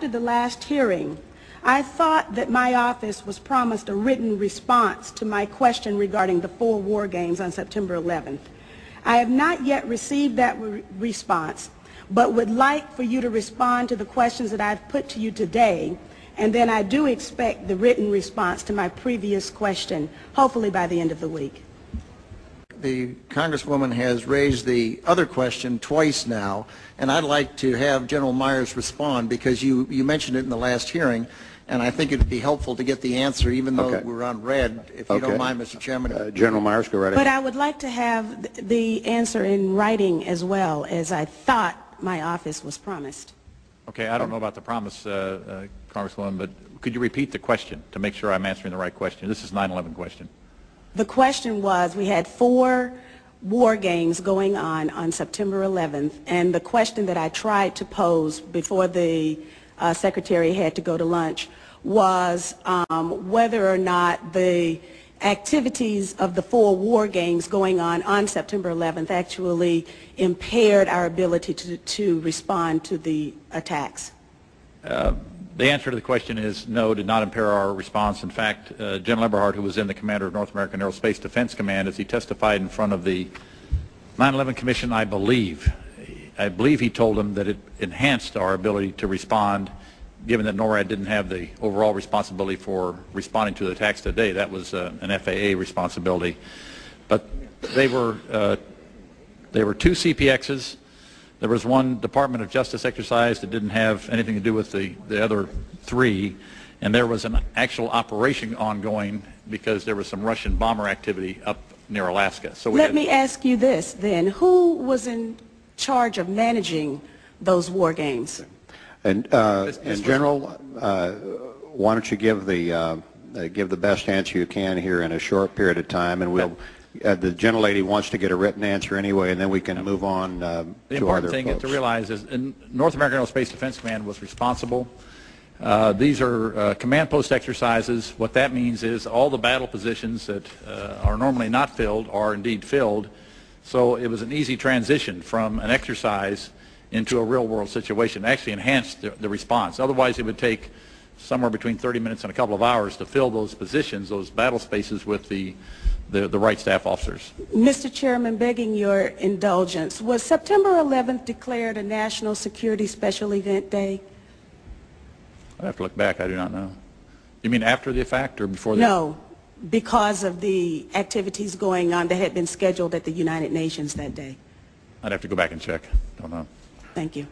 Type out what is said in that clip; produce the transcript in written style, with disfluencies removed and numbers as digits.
after the last hearing, I thought that my office was promised a written response to my question regarding the 4 war games on September 11th. I have not yet received that response, but would like for you to respond to the questions that I've put to you today, and then I do expect the written response to my previous question, hopefully by the end of the week. The Congresswoman has raised the other question twice now, and I'd like to have General Myers respond because you mentioned it in the last hearing, and I think it would be helpful to get the answer even though we're on red, if you don't mind, Mr. Chairman. General Myers, go right ahead. But I would like to have the answer in writing as well, as I thought my office was promised. Okay, I don't know about the promise, Congresswoman, but could you repeat the question to make sure I'm answering the right question? This is 9/11 question. The question was, we had 4 war games going on September 11th, and the question that I tried to pose before the Secretary had to go to lunch was whether or not the activities of the 4 war games going on September 11th actually impaired our ability to respond to the attacks. The answer to the question is no, did not impair our response. In fact, General Eberhart, who was then the commander of North American Aerospace Defense Command, as he testified in front of the 9/11 Commission, I believe he told them that it enhanced our ability to respond, given that NORAD didn't have the overall responsibility for responding to the attacks today. That was an FAA responsibility. But they were 2 CPXs. There was 1 Department of Justice exercise that didn't have anything to do with the other 3, and there was an actual operation ongoing because there was some Russian bomber activity up near Alaska. So let me ask you this then. Who was in charge of managing those war games? And General, why don't you give the best answer you can here in a short period of time, and we'll. The gentlelady wants to get a written answer anyway, and then we can move on to other folks. The important thing to realize is North American Aerospace Defense Command was responsible. These are command post exercises. What that means is all the battle positions that are normally not filled are indeed filled. So it was an easy transition from an exercise into a real-world situation. It actually enhanced the response. Otherwise, it would take somewhere between 30 minutes and a couple of hours to fill those positions, those battle spaces, with the right staff officers. Mr. Chairman, begging your indulgence, was September 11th declared a National Security Special Event Day? I'd have to look back. I do not know. You mean after the fact or before the? No, because of the activities going on that had been scheduled at the United Nations that day. I'd have to go back and check. Don't know. Thank you.